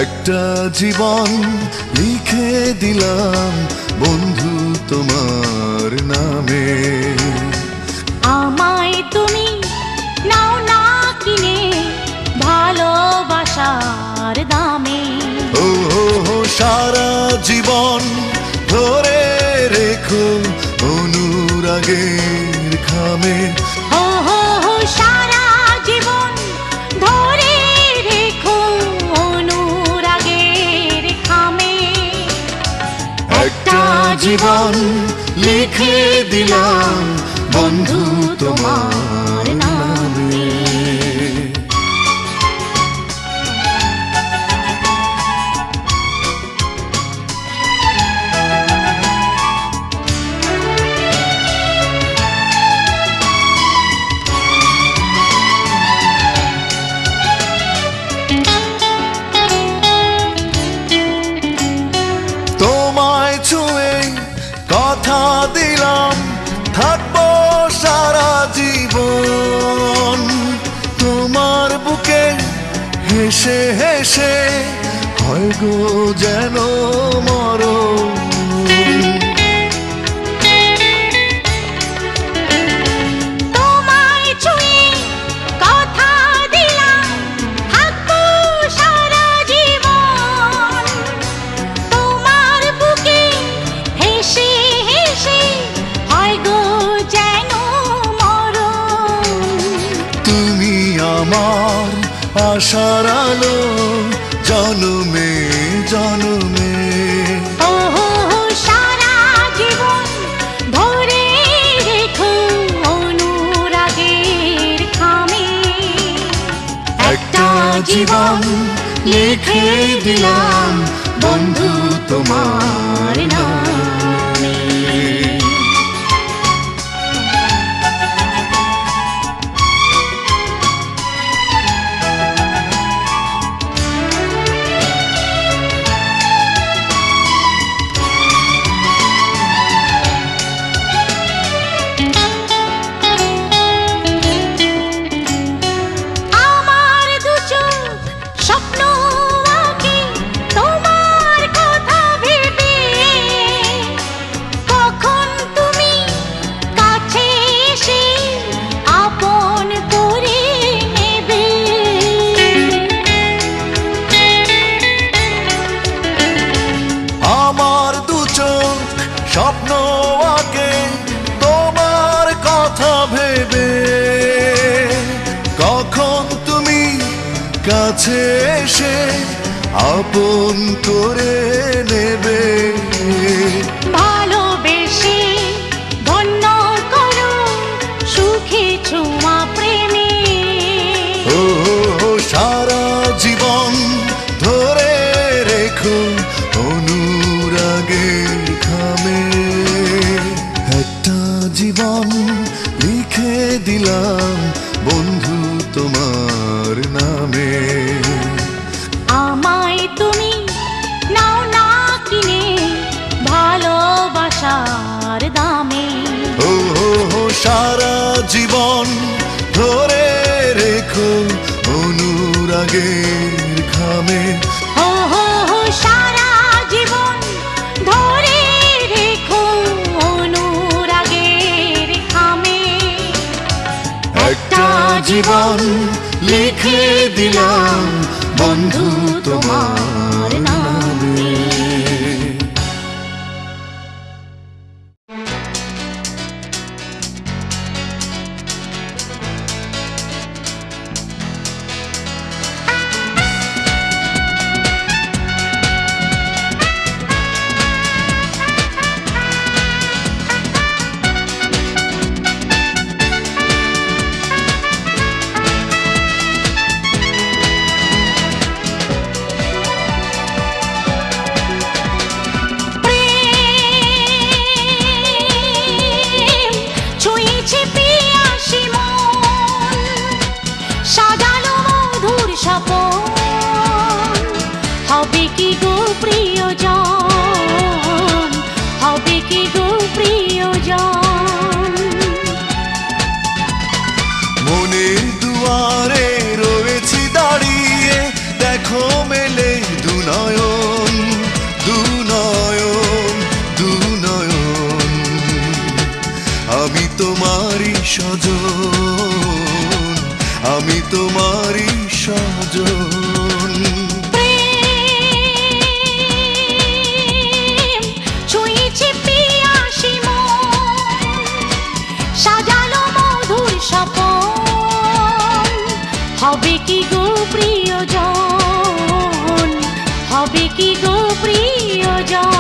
একটা জীবন লিখে দিলাম বন্ধু তোমার নামে। আমায় তুমি নাও না কিনে ভালোবাসার দামে। ও সারা জীবন ধরে রেখো অনুরাগের খামে। হো হো হো সারা জীবন ধরে রেখো অনুরাগের খামে। একটা জীবন লিখে দিলাম বন্ধু তোমার নামে। তোমায় ছুঁয়ে কথা দিলাম থাকবো সারা জীবন। তোমার বুকে হেসে হেসে হয় গো যেন মরণ। তোমায় ছুঁয়ে কথা দিলাম থাকবো সারা জীবন। তোমার বুকে হেসে হেসে হয় গো যেন মরণ। তুমি আমার আশার আলো জনমে জনমে। ও হো হো সারা জীবন ধরে রেখো অনুরাগের খামে। একটা জীবন লিখে দিলাম বন্ধু তোমার নামে। আমার দু চোখ স্বপ্ন আঁকে তোমার কথা ভেবে। কখন তুমি কাছে এসে আপন করে নেবে। আমার দু চোখ স্বপ্ন আঁকে তোমার কথা ভেবে। কখন তুমি কাছে এসে আপন করে নেবে। ভালোবেসে ধন্য করো সুখে ছোঁয়া প্রেমে। ও সারা জীবন ধরে রেখো অনুরাগের খামে। একটা জীবন লিখে দিলাম বন্ধু তোমার নামে। আমায় তুমি নাও না কিনে ভালোবাসার দামে। ও সারা জীবন ধরে রেখো অনুরাগের খামে। হো হো হো সারা জীবন ধরে রেখো অনুরাগের খামে। একটা জীবন লিখে দিলাম বন্ধু তোমার নামে। স্বজন, আমি তোমারই স্বজন। প্রেম ছুঁয়েছে পিয়াসী মন, সাজালো মধুর স্বপন, হবে কি গো প্রিয়জন, হবে কি গো প্রিয়জন।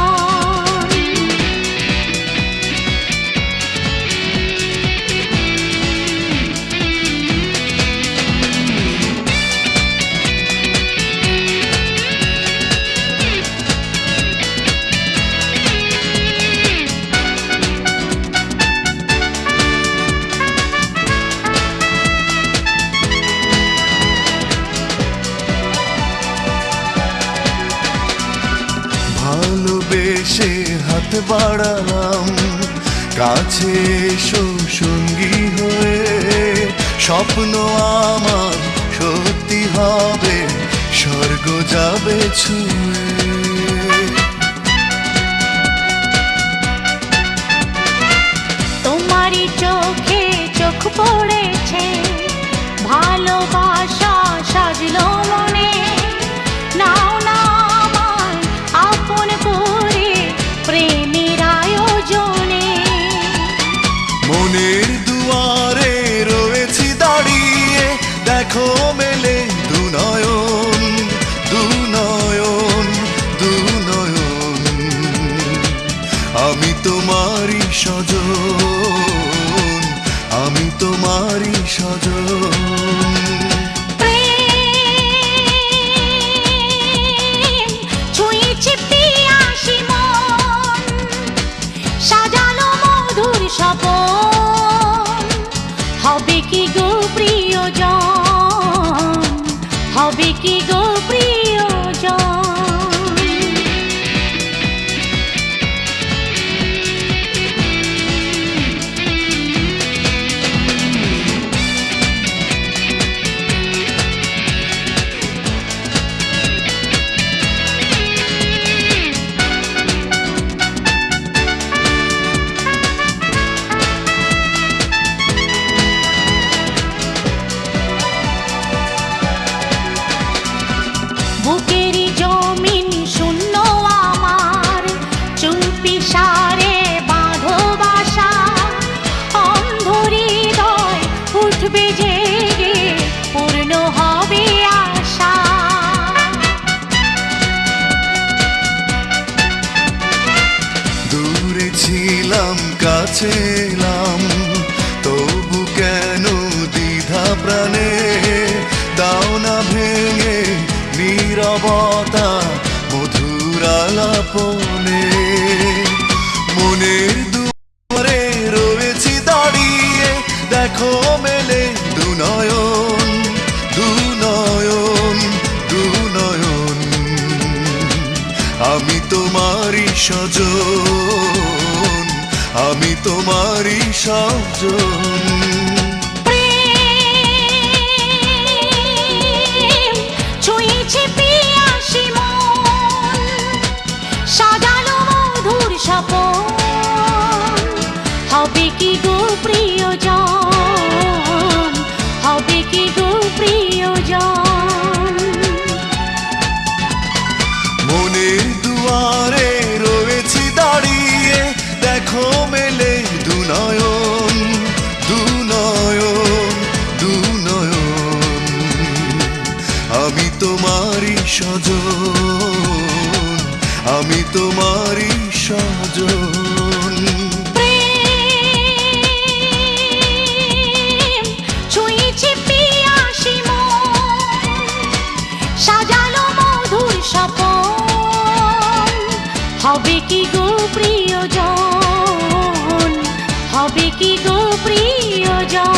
ভালোবেসে হাত বাড়ালাম, কাছে এসো সঙ্গী হয়ে, স্বপ্ন আমার সত্যি হবে, স্বর্গ যাবে ছুঁয়ে। তোমারই চোখে চোখ পড়েছে, ভালোবাসা সাজলো মনে, নাও না আমায় আপন করে প্রেমের আয়োজনে। মনের দুয়ারে রয়েছি দাঁড়িয়ে, দেখো মেলে দুনয়ন, দুনয়ন, দুনয়ন, আমি তোমারই স্বজন, আমি তোমারই স্বজন। প্রেম ছুঁয়েছে পিয়াসী মন, সাজালো মধুর স্বপন, হবে কি গো প্রিয়জন, হবে কি গো প্রিয়জন। বুকেরই জমিন শূন্য আমার, চুপি সারে বাঁধো বাসা, অন্ধ হৃদয় উঠবে জেগে, পূর্ণ হবে আশা। দূরে ছিলাম কাছে এলাম, তবু কেন দ্বিধা প্রাণে, দাও না ভেঙে নীরবতা মধুর আলাপনে। মনের দুয়ারে রয়েছি দাঁড়িয়ে, দেখো মেলে দুনয়ন, দুনয়ন, দুনয়ন, আমি তোমারই স্বজন, আমি তোমারই স্বজন। প্রেম ছুঁয়েছে পিয়াসী মন, সাজালো মধুর স্বপন, হবে কি গো প্রিয়জন, হবে কি গো প্রিয়জন। মনের দুয়ারে রয়েছি দাঁড়িয়ে, দেখো মেলে দুনয়ন, দুনয়ন, দুনয়ন, আমি তোমারই স্বজন, আমি তোমারই স্বজন। প্রেম ছুঁয়েছে পিয়াসী মন, সাজালো মধুর স্বপন, হবে কি গো প্রিয়জন, হবে কি গো প্রিয়জন।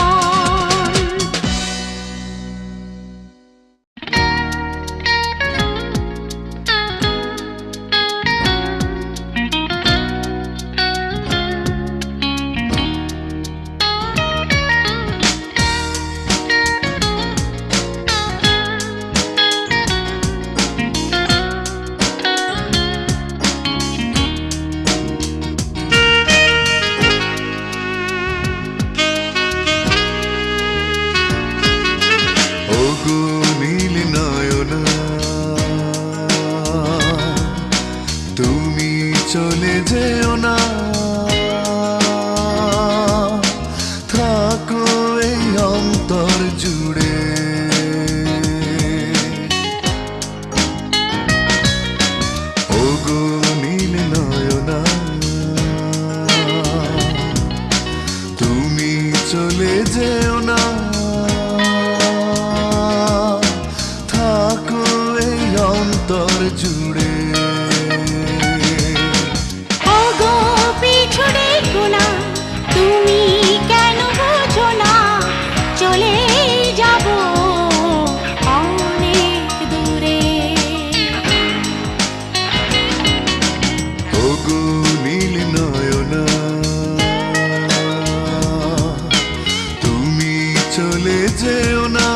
চলে যেও না,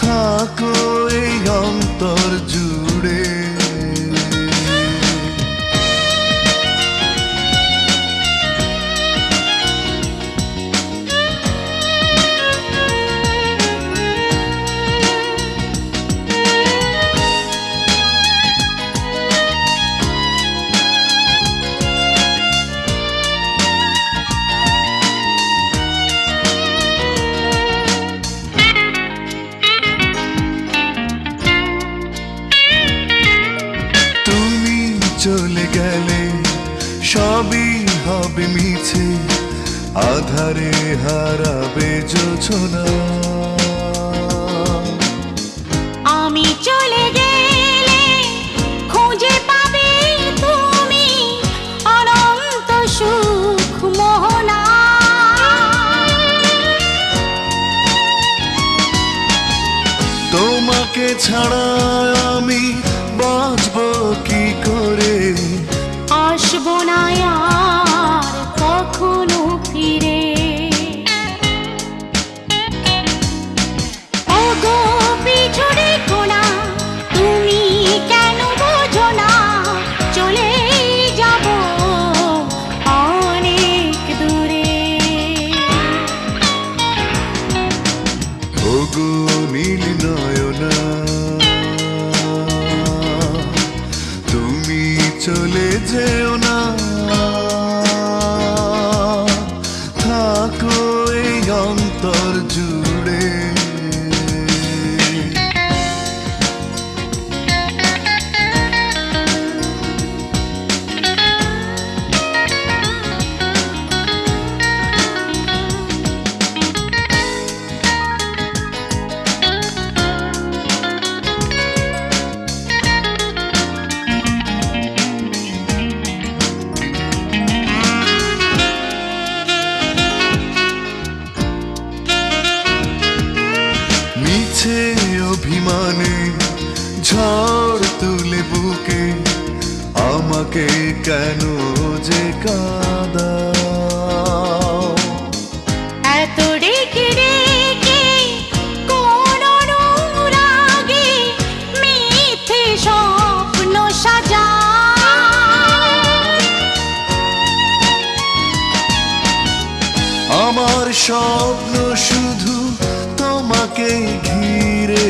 থাকো এই অন্তর জুড়ে। চলে গেলে সবই হবে মিছে, আধারে হারাবে যোছনা। আমি চলে গেলে খুঁজে পাবে তুমি অনন্ত সুখ মোহনা। তোমাকে ছাড়া আমি বাঁচবো কি করে, আসবো না আর কখনো ফিরে। ওগো পিছনে কোনা, তুমি কেন বোঝো না, চলে যাব অনেক দূরে। ওগো নীল নয়না, তুমি চলে যেও না, থাকো এই অন্তর জুড়ে। মিছে অভিমানে ঝড় তুলে বুকে, আমাকে কেন যে কাঁদাও। এত ডেকে ডেকে কোন অনুরাগে মিথ্যে স্বপ্ন সাজা। আমার স্বপ্ন শুধু তোমাকে ঘিরে,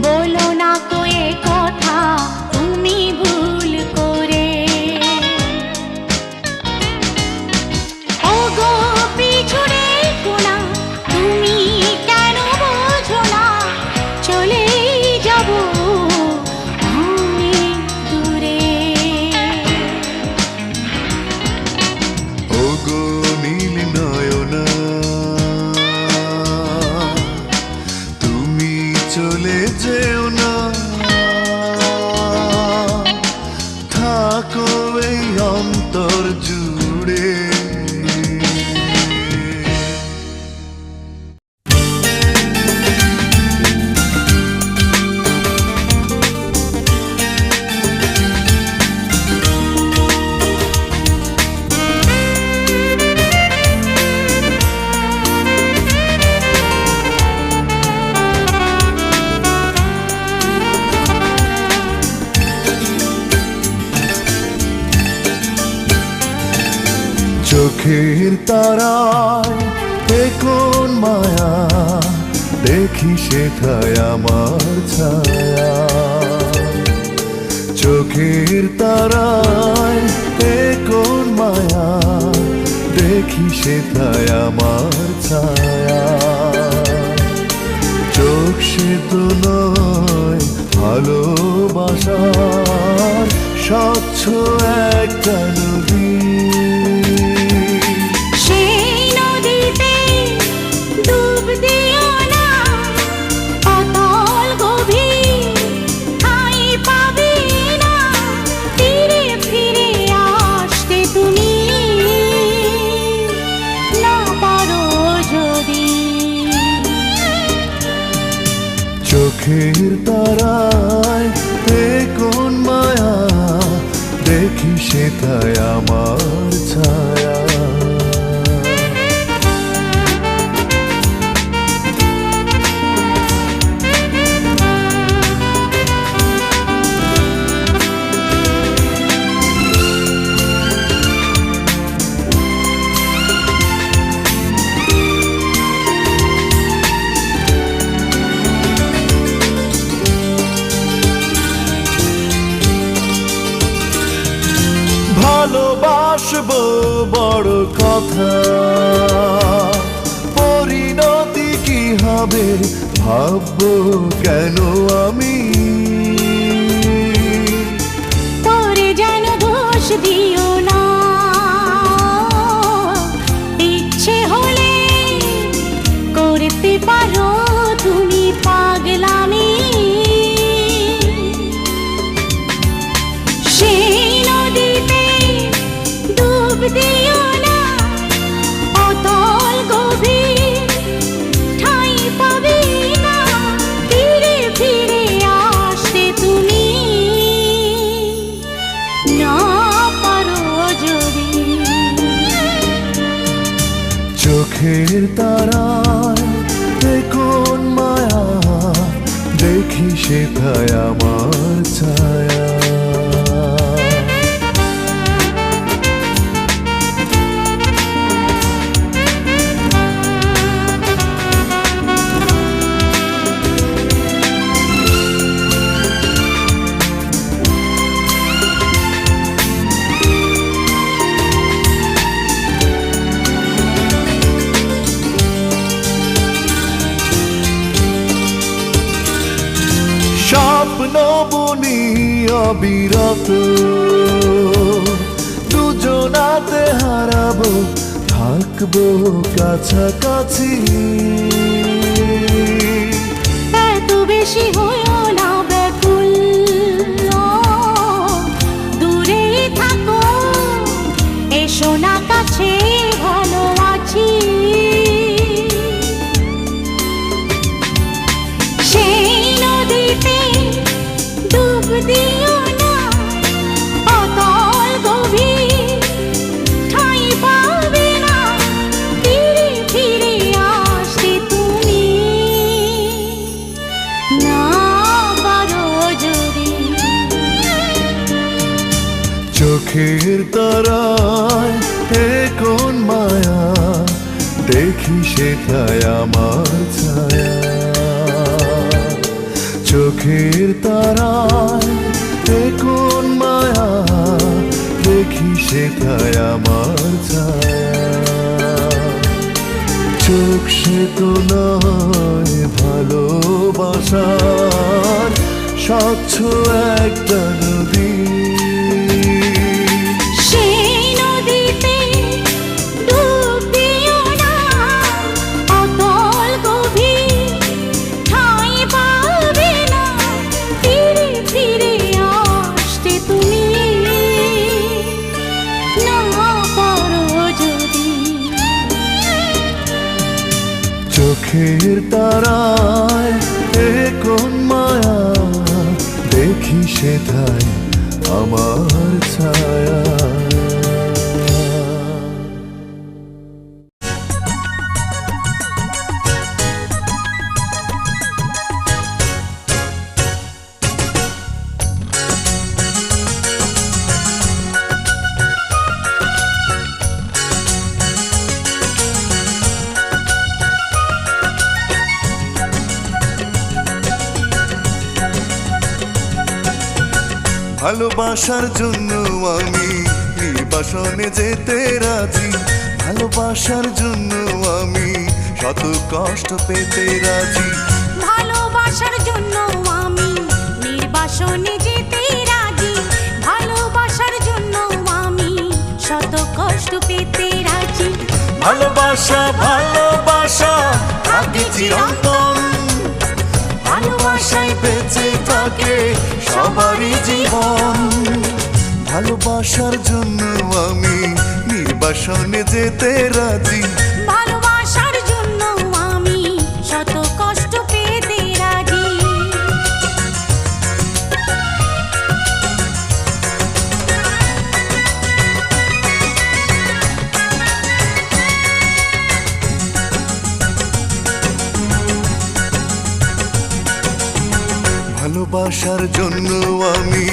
বলো না কোয়ে কথা তুমি ভুল করে। ওগো পিছনে কোনা, তুমি কেন বোঝো না, চলে যাব অনেক দূরে। ওগো নীল নয়না, তুমি চলে যেও না, থাকো এই অন্তর জুড়ে। চোখের তারায় এ কোন মায়া, দেখি সেথায় আমার ছায়া। চোখের তারায় এ কোন মায়া, দেখি সেথায় আমার ছায়া। চোখ সে তো নয় ভালোবাসার স্বচ্ছ একটা নদী, চোখের তারায় এ কোন মায়া, দেখি সেথায় আমার ছায়া। বড় কথা, পরিণতি কি হবে ভাববো কেন আমি। তোরে যেন দোষ দিও না, ইচ্ছে হলে করতে পারো তুমি পাগলামি। সেই নদীতে ডুব দিও না, অতল গভীর ঠাঁই পাবে না, ফিরে ফিরে আসতে তুমি না পারো যদি। চোখের তারায় কোন মায়া, দেখি সেথায় আমার ছায়া। স্বপ্ন বুনি অবিরত, দুজনাতে হারাবো, থাকবো কাছাকাছি। এত বেশি হয়ো না ব্যাকুল, দূরে থাকো, এসো না কাছে, ভালো আছি। সেই নদীতে ডুব দিও না, অতল গভীর ঠাঁই পাবে না, ফিরে ফিরে আসতে তুমি না পারো যদি। চোখের তারায় কোন মায়া, দেখি সেথায় আমার ছায়া। চোখের তারায় কোন মায়া, দেখি সেথায় আমার ছায়া। চোখ সে তো নয় ভালোবাসার স্বচ্ছ একটা নদী। সেই নদীতে ডুব দিও না, অতল গভীর ঠাঁই পাবে না, ফিরে ফিরে আসতে তুমি না পারো যদি। চোখের তারায় কোন মায়া, দেখি সেথায় আমার ছায়া। ভালোবাসার জন্য আমি নির্বাসনে যেতে রাজি, ভালোবাসার জন্য আমি শত কষ্ট পেতে রাজি। ভালোবাসার জন্য আমি নির্বাসনে যেতে রাজি, ভালোবাসার জন্য আমি শত কষ্ট পেতে রাজি। ভালোবাসা ভালোবাসা থাকে চিরন্তন, ভালোবাসায় বেঁচে থাকে সবারই জীবন। ভালোবাসার জন্য আমি নির্বাসনে যেতে রাজি, ভালোবাসার জন্য আমি শত কষ্ট পেতে রাজি। ভালোবাসার জন্য আমি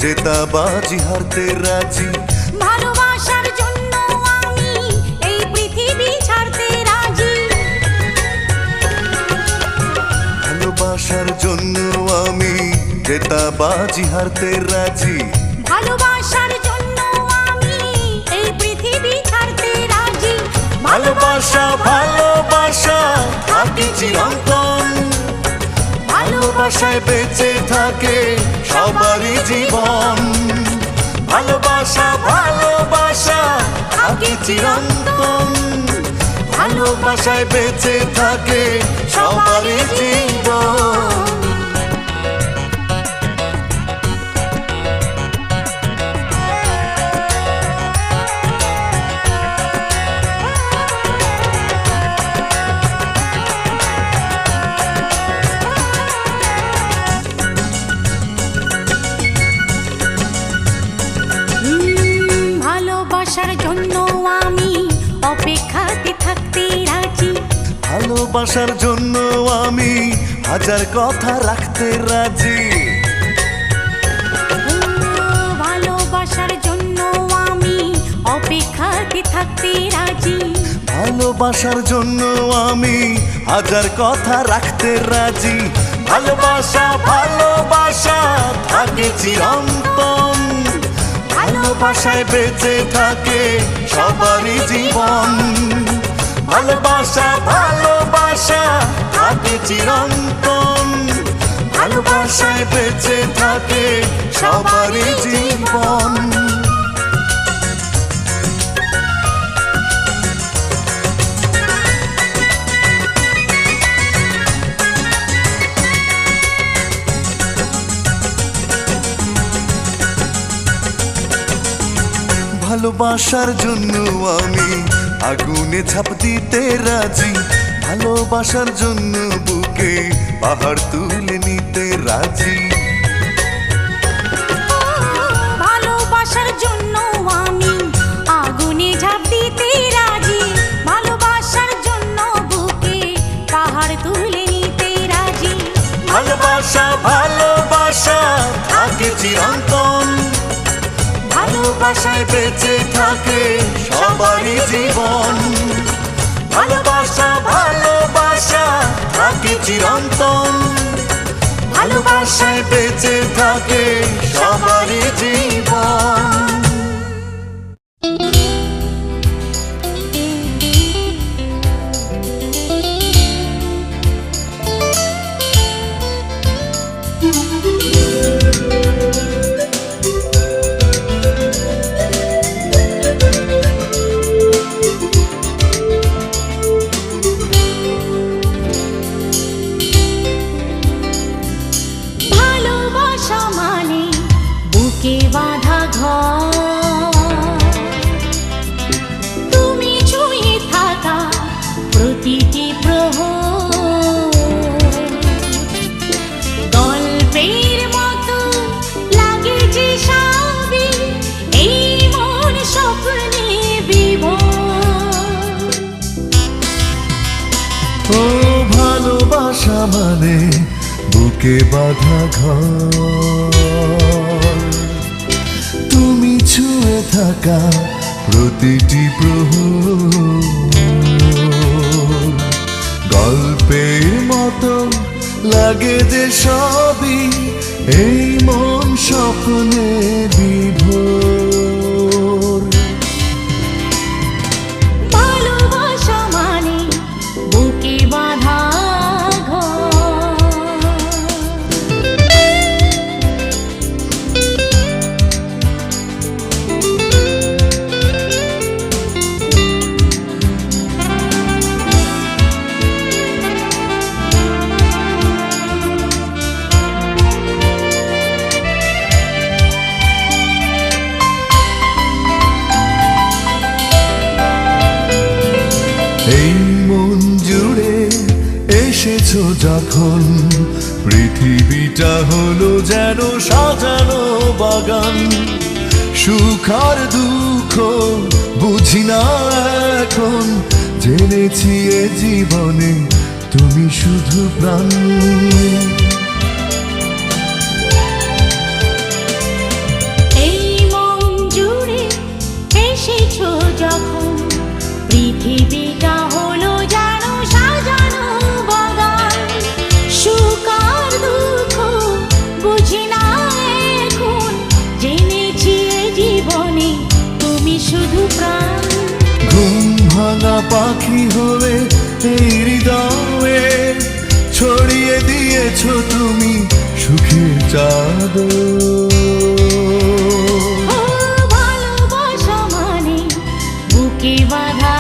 জেতাবাজি হারতে রাজি, ভালোবাসার জন্য আমি এই পৃথিবী ছাড়তে রাজি। ভালোবাসার জন্য আমি জেতাবাজি হারতে রাজি, ভালোবাসার জন্য আমি এই পৃথিবী ছাড়তে ভালোবাসা ভালোবাসা থাকে চিরন্তন, ভালোবাসায় বেঁচে থাকে সবারই জীবন। ভালোবাসা ভালোবাসা থাকে চিরন্তন, ভালোবাসায় বেঁচে থাকে সবারই জীবন। ভালোবাসার জন্য আমি অপেক্ষাতে থাকতে রাজি, ভালোবাসার জন্য আমি হাজার কথা রাখতে রাজি। ভালোবাসার জন্য আমি অপেক্ষাতে থাকতে রাজি, ভালোবাসার জন্য আমি হাজার কথা রাখতে রাজি। ভালোবাসা ভালোবাসা থাকে চিরন্তন, ভালোবাসায় বেঁচে থাকে সবারই জীবন। ভালোবাসা ভালোবাসা থাকে চিরন্তন, ভালোবাসায় বেঁচে থাকে সবারই জীবন। ভালোবাসার জন্য আমি আগুনে ঝাঁপ দিতে রাজি, ভালোবাসার জন্য বুকে পাহাড় তুলে নিতে রাজি। ভালোবাসার জন্য আমি আগুনে ঝাঁপ দিতে রাজি, ভালোবাসার জন্য বুকে পাহাড় তুলে নিতে রাজি। ভালোবাসা ভালোবাসা থাকে চিরন্তন, ভালোবাসায় বেঁচে থাকে সবারই জীবন। ভালোবাসা ভালোবাসা থাকে চিরন্তন, ভালোবাসায় বেঁচে থাকে সবারই জীবন। ভালোবাসা মানে বুকে বাঁধা ঘর, তুমি ছুঁয়ে থাকা প্রতিটি প্রহর, গল্পের মতো লাগে যে সবই এই মন স্বপ্নে বিভোর। ও ভালোবাসা মানে বুকে বাঁধা ঘর, তুমি ছুঁয়ে থাকা প্রতিটি প্রহর, গল্পের মতো লাগে যে সবই এই মন স্বপ্নে বিভোর। ভালোবাসা মানে বুকে বাঁধা এই মন জুড়ে এসেছো যখন, পৃথিবীটা হলো যেন সাজানো বাগান। সুখ আর দুঃখ বুঝি না এখন, জেনেছি এ জীবনে তুমি শুধু প্রাণ। এই মন জুড়ে এসেছো যখন, পৃথিবীটা হলো যেন সাজানো বাগান। সুখ আর দুঃখ বুঝি না এখন, জেনেছি এ জীবনে তুমি শুধু প্রাণ। ঘুম ভাঙা পাখি হয়ে এই হৃদয়ে ছড়িয়ে দিয়েছো তুমি সুখের চাদর। ও ভালোবাসা মানে বুকে বাঁধা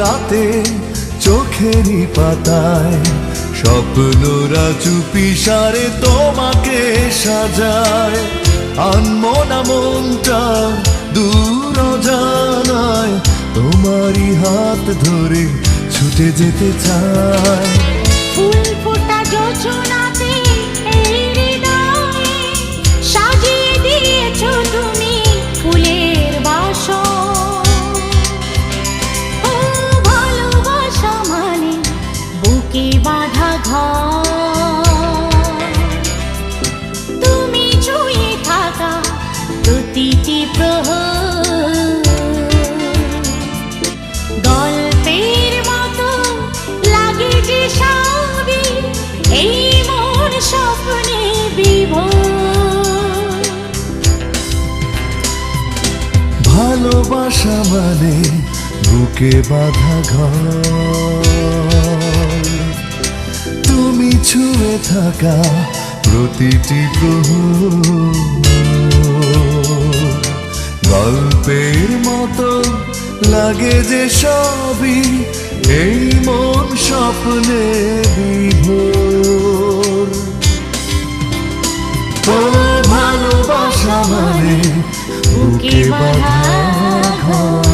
রাতে চোখেরই পাতায় স্বপ্নরা চুপি সারে তোমাকে সাজায়। আনমনা মনটা দূর জানায় তোমারই হাত ধরে ছুটে যেতে চায়। ফুল ফোটা যোজনাতে এই হৃদয়ে সাজিয়ে দিয়েছো তুমি ফুলের বাসর। ও ভালোবাসা মানে বুকে বাঁধা ঘর, তুমি ছুঁয়ে থাকা প্রতিটি প্রহর গল্পের মতো লাগে যে সবই এই মন স্বপ্নে বিভোর। ভালোবাসা মানে বুকে বাঁধা ঘর, তুমি ছুঁয়ে থাকা প্রতিটি প্রহর গল্পের মতো লাগে যে সবই এই মন স্বপ্নে বিভোর। ও ভালোবাসা মানে বুকে বাঁধা ঘর।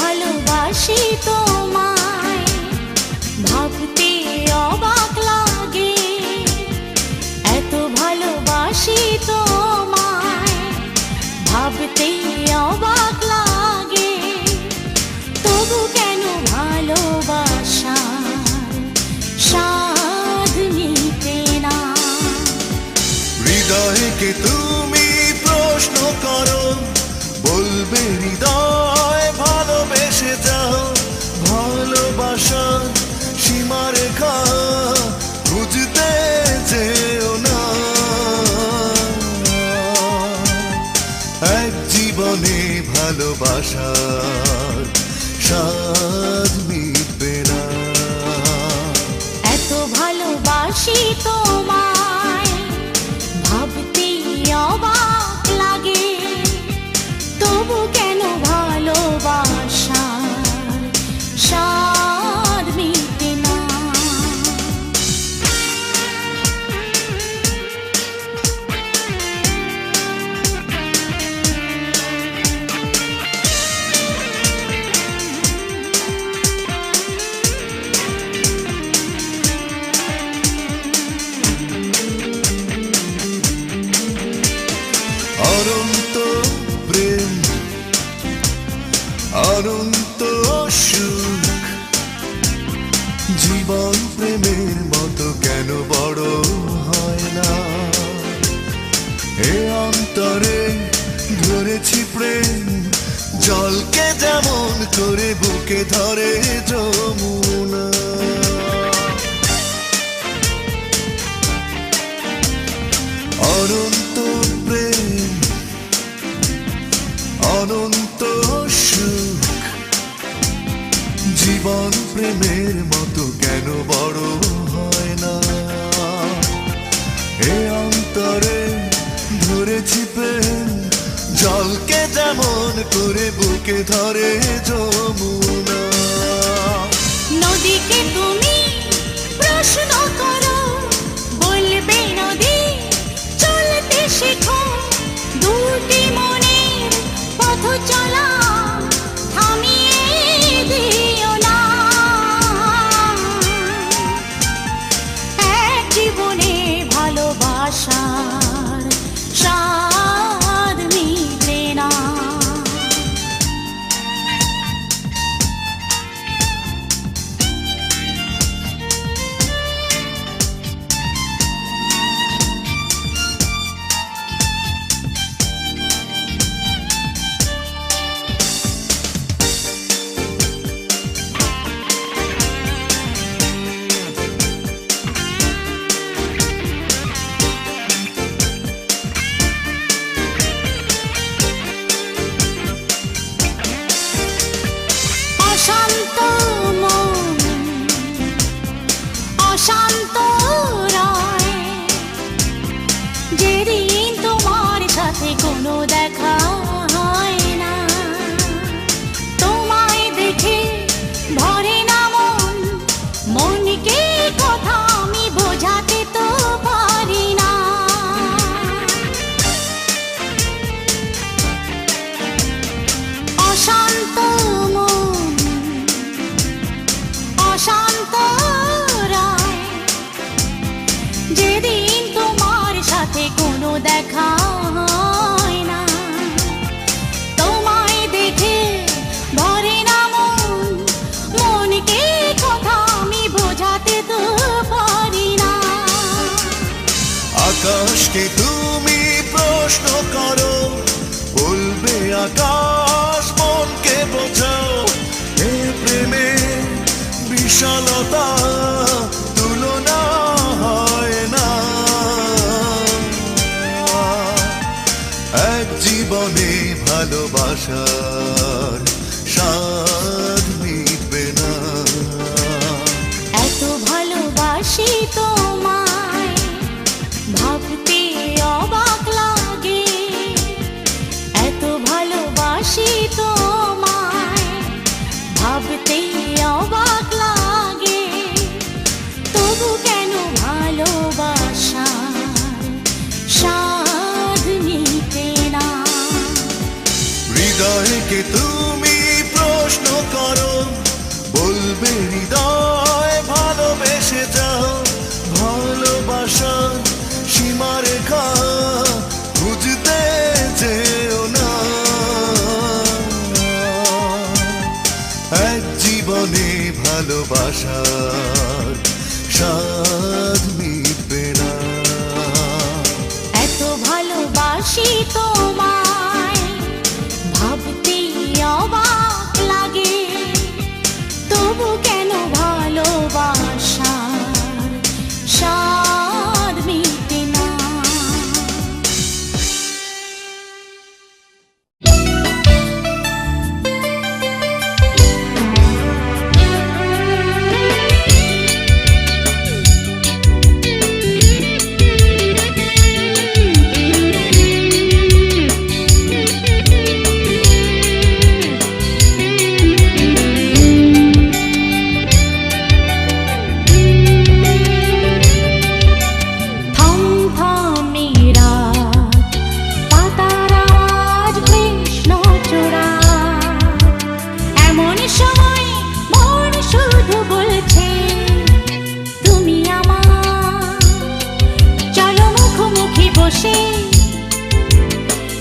ভালোবাসি তোমায় ভাবতে অবাক লাগে, এত ভালোবাসি তোমায় ভাবতে অবাক লাগে। তবু কেন ভালোবাসার স্বাদ নিতে না? হৃদয়কে তুমি প্রশ্ন করো, বলবে হৃদয় ভালোবেসে যাও। ভালোবাসা সীমারেখা খুঁজতে যেও না, এক জীবনে ভালোবাসার স্বাদ মিটবে না। এত ভালোবাসি তোমায় ভাবতে অবাক লাগে, তবু কেন ভালোবাসার স্বাদ মিটে না? অনন্ত প্রেম, অনন্ত সুখ, জীবন প্রেমের মতো কেন বড় হয় না? এ অন্তরে ধরেছি প্রেম, জলকে যেমন করে বুকে ধরে যমুনা। অনন্ত প্রেম, অনন্ত সুখ, জীবন প্রেমের মতো কেন বড় হয় না? এ অন্তরে ধরেছি প্রেম, জলকে যেমন করে বুকে ধরে যমুনা। নদীকে তুমি প্রশ্ন করো, বলবে নদী চলতে শেখো। দুটি মনের পথ চলা থামিয়ে দিও না। এক জীবনে ভালোবাসার স্বাদ মিটে না। অশান্ত মন, অশান্ত রায়, যেদিন তোমার সাথে কোনো দেখা হয় না। তোমায় দেখে ভরে না মন, মনকে কথা আমি বোঝাতে তো পারি না। অশান্ত মন, অশান্ত রায়, যেদিন তোমার সাথে কোনো দেখা হয় না। তোমায় দেখে ভরে না মন, মনকে কথা আমি বোঝাতে তো পারি না। আকাশকে তুমি প্রশ্ন করো, বলবে আকাশ মনকে বোঝাও। এ প্রেমে বিশালতা তুলনা হয় না। এক জীবনে ভালোবাসার স্বাদ মিটবে না। এত ভালোবাসি তোমায়, ভাবতে অবাক লাগে। এত ভালোবাসি তোমায়, ভাবতে অবাক লাগে। তবু কেন ভালোবাসার স্বাদ মিটে না? হৃদয়কে তুমি প্রশ্ন করো, বলবে হৃদয় ভালোবেসে যাও। ভালোবাসা সীমারেখা খুঁজতে যেও না। এক জীবনে ভালোবাসার স্বাদ মিটবে না। এত ভালোবাসি তোমায়, ভাবতে অবাক লাগে। তবু কেন ভালোবাসার স্বাদ মিটে না?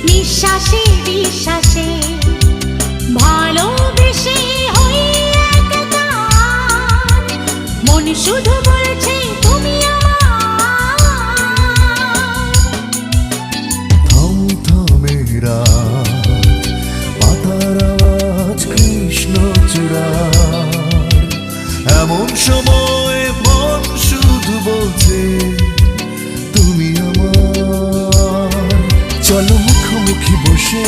নিঃশ্বাসে বিশ্বাসে ভালোবেসে হই একাকার। মন শুধু বলছে তুমি আমার। থমথমে রাত, পাতার এমন সময় মন শুধু বলছে তুমি আমার। চলো মুখোমুখি বসে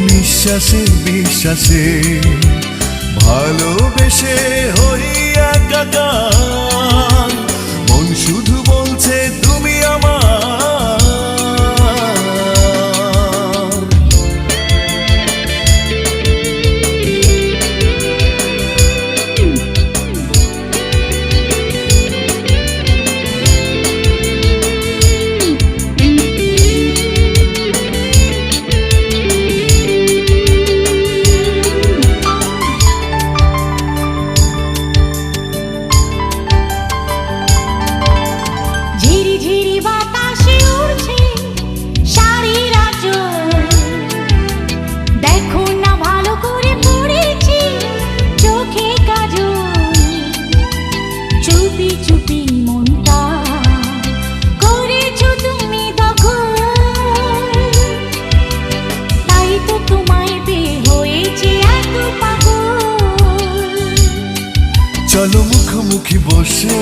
নিঃশ্বাসে বিশ্বাসে ভালোবেসে হই একাকার। মন শুধু বলছে তুমি আমার। চলো মুখোমুখি বসে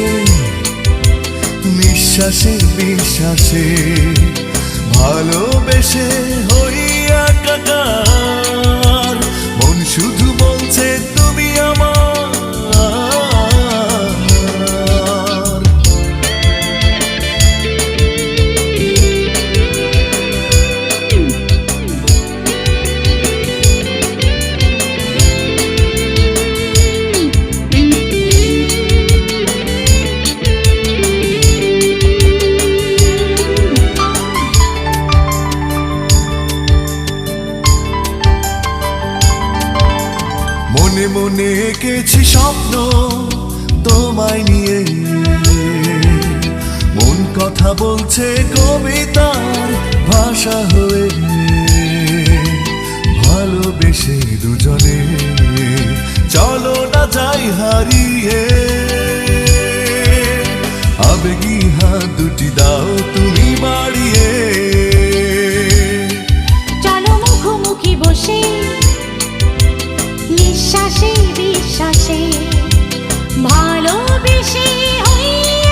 নিঃশ্বাসে বিশ্বাসে ভালোবেসে হই একাকার। মন শুধু বলছে তুমি আমার। মনে মনে এঁকেছি স্বপ্ন তোমায় নিয়ে, মন কথা বলছে কবিতার ভাষা হয়ে। ভালোবেসে দুজনে চলো না যাই হারিয়ে, আবেগী হাত দুটি দাও তুমি বাড়িয়ে। চলো মুখোমুখি বসে নিঃশ্বাসে বিশ্বাসে ভালোবেসে হই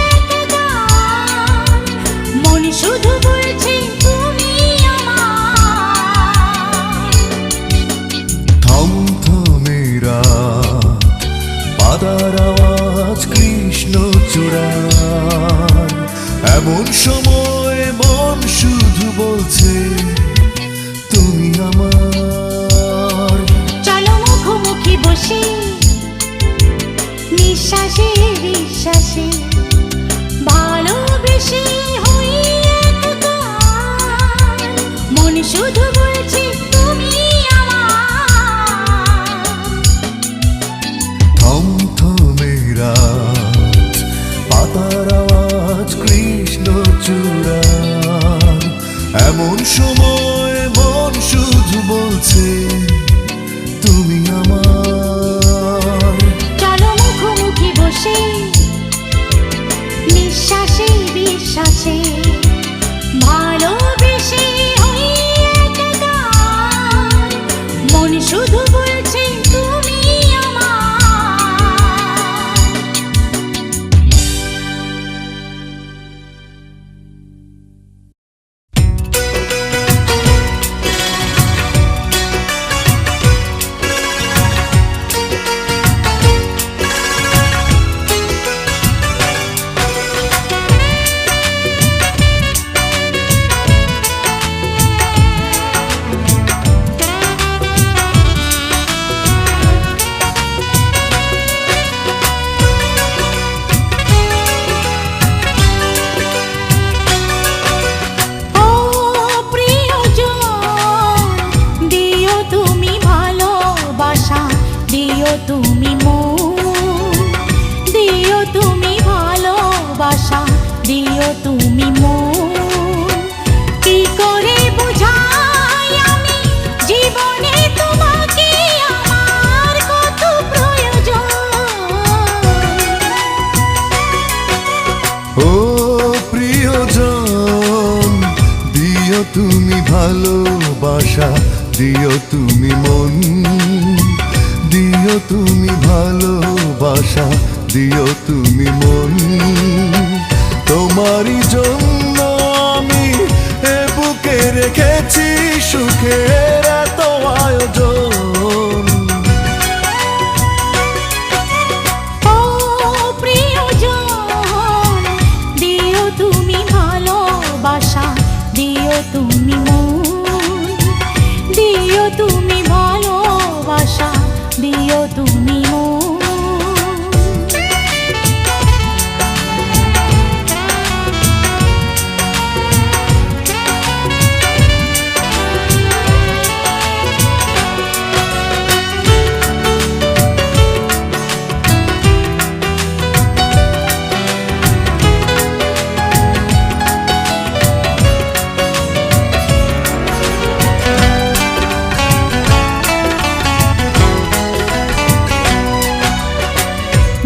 একাকার। মন শুধু বলছে তুমি আমার। থমথমে রাত, পাতার আওয়াজ কৃষ্ণচূড়ার। এমন সময় মন শুধু বলছে তুমি আমার। চলো মুখোমুখি বসে নিঃশ্বাসে বিশ্বাসে ভালোবেসে হই একাকার। মন শুধু বলছে তুমি আমার। থমথমে রাত, পাতার আওয়াজ কৃষ্ণচূড়ার। এমন সময় মন শুধু বলছে তুমি আমার। চলো মুখোমুখি বসে নিঃশ্বাসে বিশ্বাসে ভালোবেসে হই একাকার। মন শুধু বলছে তুমি আমার। তুমি মন দিও, তুমি ভালোবাসা দিও, তুমি মন। কি করে বুঝাই আমি জীবনে তোমাকে আমার কত প্রয়োজন। ও প্রিয়জন, দিও তুমি ভালোবাসা, দিও তুমি মন, দিও দিও তুমি ভালোবাসা, দিও তুমি মন। তোমারই জন্য আমি এ বুকে রেখেছি সুখের এত আয়োজন। ও প্রিয়জন, দিও তুমি ভালোবাসা, দিও তুমি মন, দিও তুমি ভালোবাসা, দিও তুমি মন।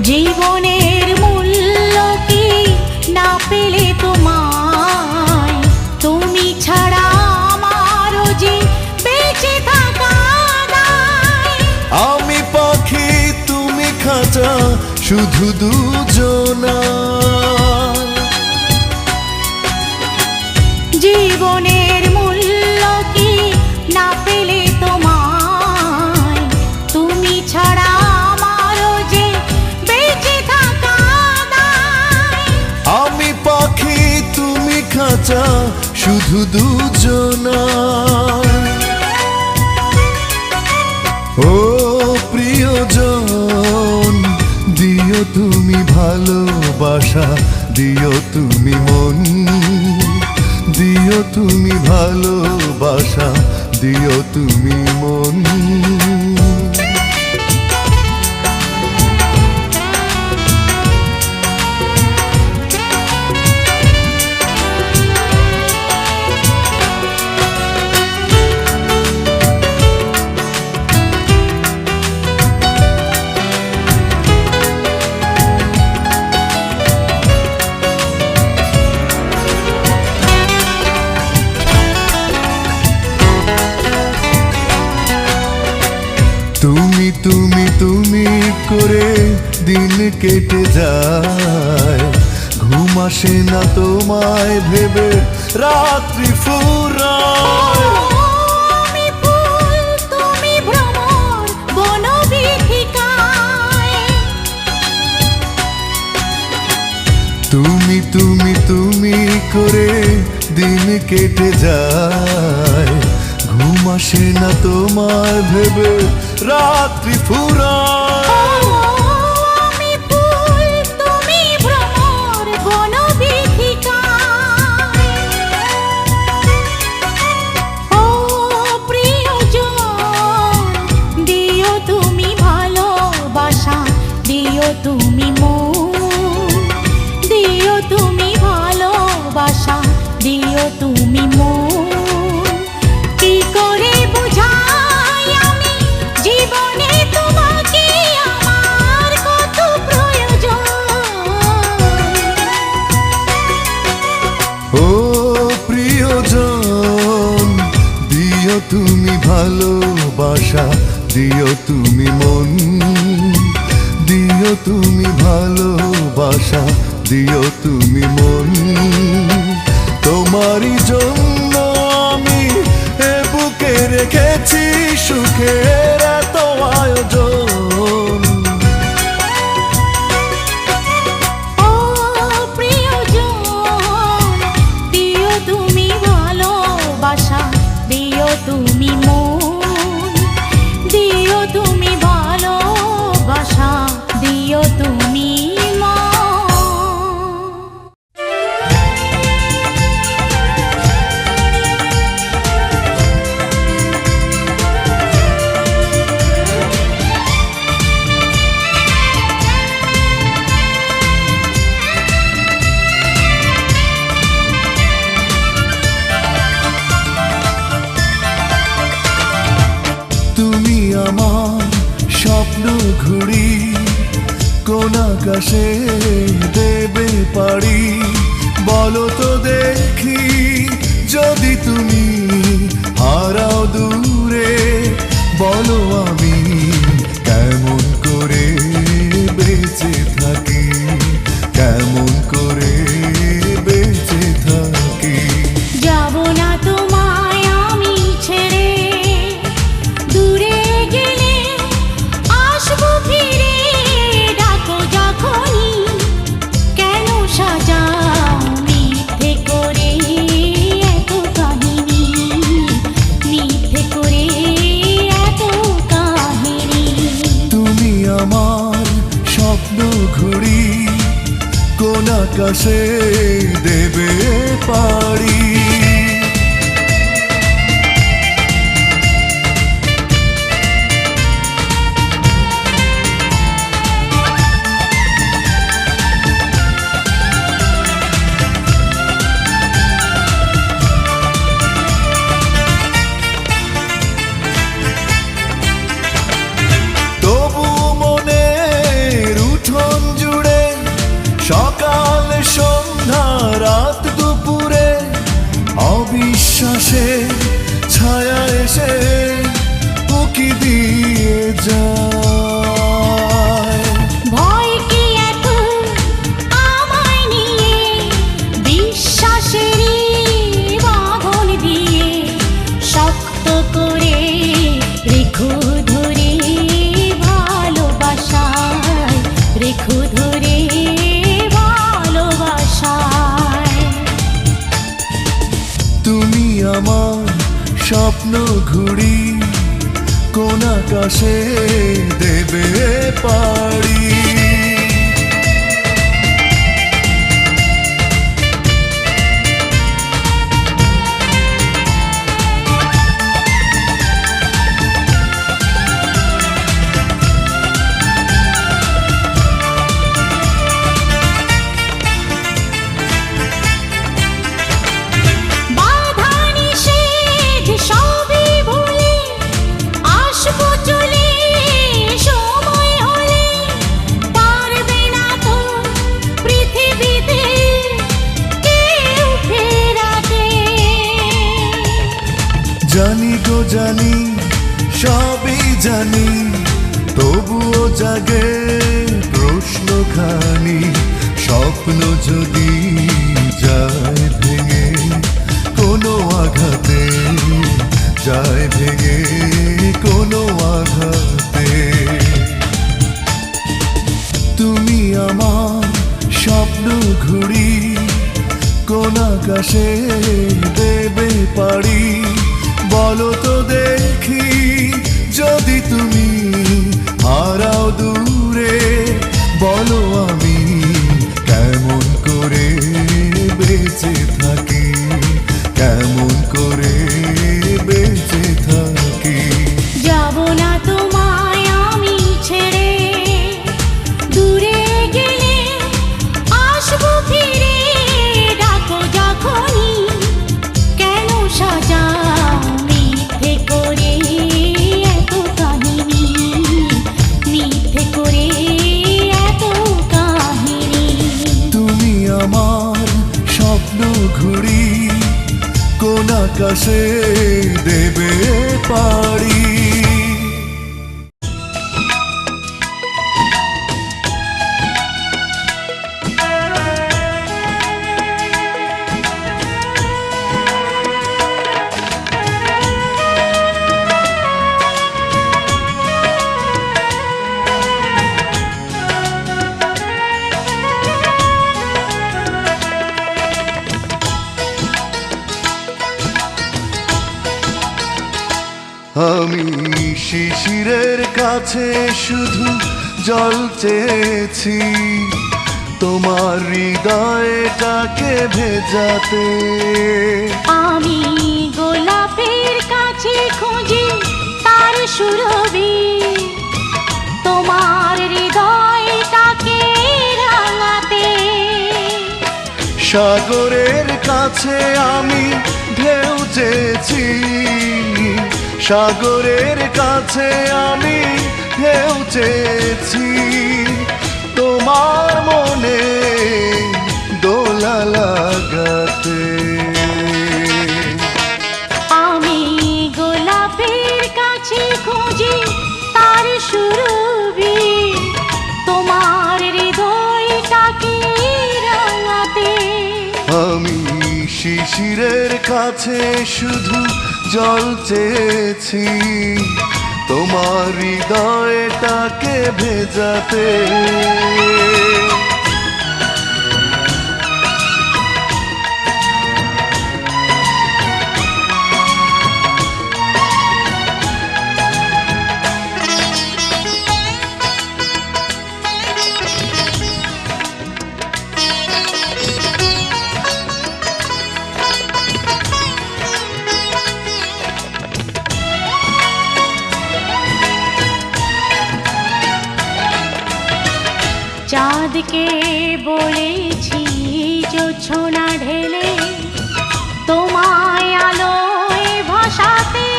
জীবনের মূল্য কি না পেলে তোমায়, তুমি ছাড়া আমারও যে বেঁচে থাকা দায়। আমি পাখি তুমি খাঁচা, শুধু দুজনা। জীবনের মূল্য কি না পেলে তোমায়, তুমি ছাড়া আমারও যে বেঁচে থাকা দায়। আমি পাখি তুমি খাঁচা, শুধু দুজনা। ও প্রিয়জন, দিও তুমি ভালোবাসা, দিও তুমি মন। দিও তুমি ভালোবাসা, দিও তুমি মন। তুমি তুমি তুমি করে দিন কেটে যায়, ঘুম আসে না তোমায় ভেবে রাত্রি ফুরায়। আমি ফুল, তুমি ভ্রমর বনবিথিকায়। তুমি তুমি তুমি করে দিন কেটে যায়, ঘুম আসে না তোমায় ভেবে রাত্রি ফুরায়। আমি ফুল, তুমি ভ্রমর বনবিথিকায়। ও প্রিয়জন, দিও তুমি ভালোবাসা, দিও তুমি মন, দিও তুমি ভালোবাসা, দিও তুমি মন। কি করে বুঝাই আমি জীবনে তোমাকে আমার কত প্রয়োজন। ও প্রিয়জন, দিও তুমি ভালোবাসা, দিও তুমি মন। দিও তুমি ভালোবাসা, দিও তুমি মন। তোমারই জন্য আমি এ বুকে রেখেছি সুখের এত আয়োজন। ও প্রিয়জন, দিও তুমি ভালোবাসা, দিও তুমি মন, দিও তুমি ভালোবাসা, দিও তুমি মন। তুমি আমার স্বপ্ন ঘুড়ি, কোন আকাশে দেবে পারি। বলো তো দেখি, যদি তুমি হারাও দূরে, বলো আমি কেমন ঘুড়ি কোন আকাশে দেবে পাড়ি। সকাল সন্ধ্যা রাত দুপুরে অবিশ্বাসে ছায়া এসে উকি দিয়ে যায়। ভয় কি এত আমায় নিয়ে, বিশ্বাসেরই বাঁধন দিয়ে শক্ত করে রেখো ধরে ভালোবাসায়, রেখো ধরে তুমি আমার স্বপ্ন ঘুড়ি কোন আকাশে দেবে পাড়ি। জানি গো জানি সবই জানি, তবুও জাগে প্রশ্নখানি। স্বপ্ন যদি যায় ভেঙে কোনো আঘাতে, যায় ভেঙে কোনো আঘাতে, তুমি আমার স্বপ্ন ঘুড়ি কোন আকাশে দেবে পাড়ি। বলো তো দেখি যদি তুমি হারাও দূরে, বলো আমি কেমন করে বেঁচে থাকি, কেমন করে বেঁচে থাকি। যাব না তোমায় আমি ছেড়ে, দূরে গেলে আসবো ফিরে, ডাকো যখনই কেন সাজা ঘুড়ি কোন আকাশে দেবে পাড়ি। আমি শিশিরের কাছে শুধু জল চেয়েছি, তোমার হৃদয়টাকে ভেজাতে। আমি গোলাপের কাছে খুঁজি তার সুরভি, তোমার হৃদয়টাকে রাঙাতে। সাগরের কাছে আমি ঢেউ চেয়েছি, সাগরের কাছে আমি ঢেউ চেয়েছি, তোমার মনে দোলা লাগাতে। আমি গোলাপের কাছে খুঁজি তার সুরভি, তোমার হৃদয়টাকে রাঙাতে। আমি শিশিরের কাছে শুধু জল চেয়েছি, তোমার হৃদয়টাকে ভেজাতে। চাঁদকে বলেছি জোছনা ঢেলে তোমায় আলোয় ভাসাতে,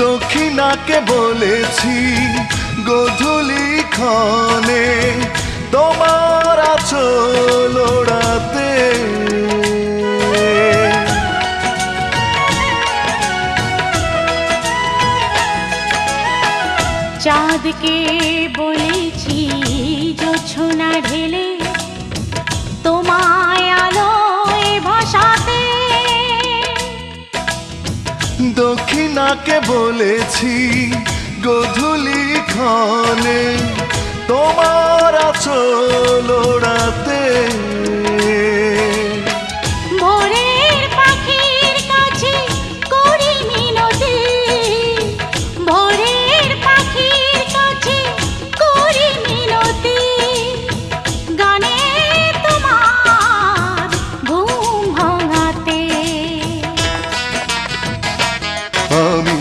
দক্ষিণাকে বলেছি গোধূলি ক্ষণে তোমার আঁচল ওড়াতে। চাঁদকে বলেছি জোছনা ঢেলে তোমায় আলোয় ভাসাতে, দক্ষিণাকে বলেছি গোধূলি ক্ষণে তোমার আঁচল ওড়াতে। ভোরের পাখির কাছে করি মিনতি, ভোরের পাখির কাছে করি মিনতি, গানে তোমার ঘুম ভাঙাতে। আমি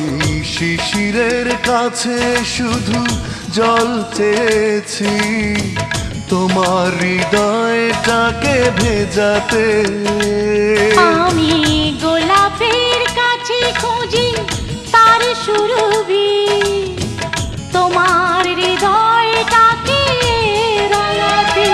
শিশিরের কাছে শুধু জল চেয়েছি তোমার হৃদয়টাকে ভেজাতে। আমি গোলাপের কাছে খুঁজি তার সুরভি, তোমার হৃদয়টাকে রাঙাতে।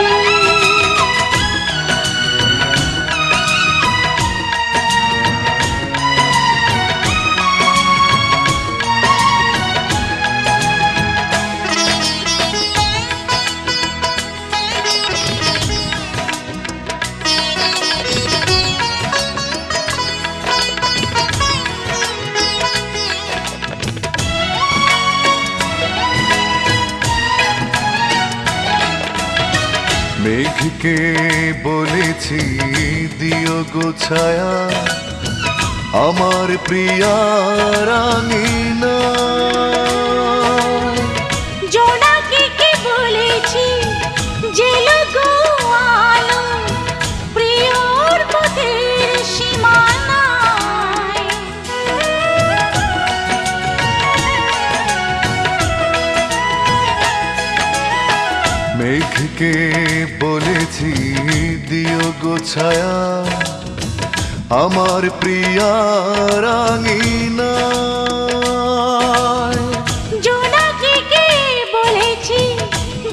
মেঘকে বলেছি দিও গো ছায়া আমার প্রিয়া রাঙিনা। জোনাকে কে বলেছি জেলো গো আলো প্রিয়র পথের সীমানায়। মেঘকে বলেছি দিও গো ছায়া আমার প্রিয়া রাঙিনা। জোনাকে কে বলেছি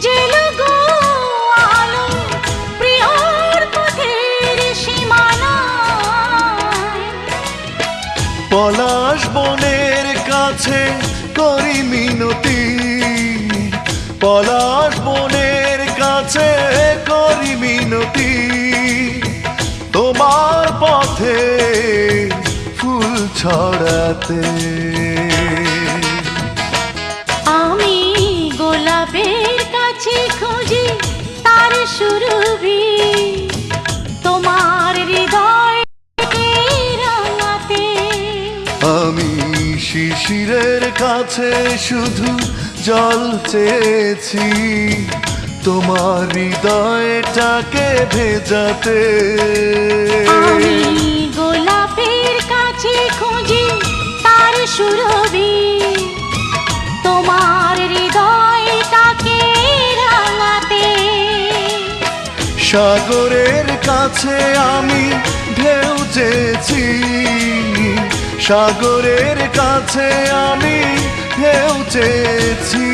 জেলো গো আলো প্রিয়র পথের সীমানায়। পলাশ বনের কাছে করি মিনতি, পলাশ বনের কাছে করি মিনতি তোমার পথে ফুল ছড়াতে। আমি গোলাপের কাছে খুঁজি তার সুরভি, তোমার হৃদয়কে রাঙাতে। আমি শিশিরের কাছে শুধু জল চেয়েছি তোমার হৃদয়টাকে ভেজাতে। আমি গোলাপের কাছে খুঁজি তার সুরভি, তোমার হৃদয়টাকে রাঙাতে। সাগরের কাছে আমি ঢেউ চেয়েছি, সাগরের কাছে আমি ঢেউ চেয়েছি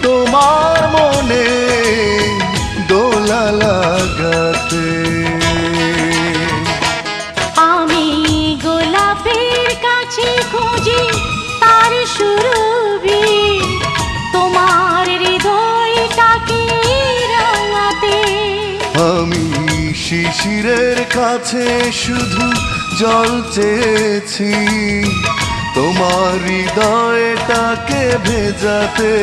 তোমার মনে দোলা লাগাতে। আমি গোলাপের কাছে খুঁজি তার সুরভি, তোমার হৃদয়টাকে রাঙাতে। আমি শিশিরের কাছে শুধু জল চেয়েছি তোমার হৃদয়টাকে ভেজাতে।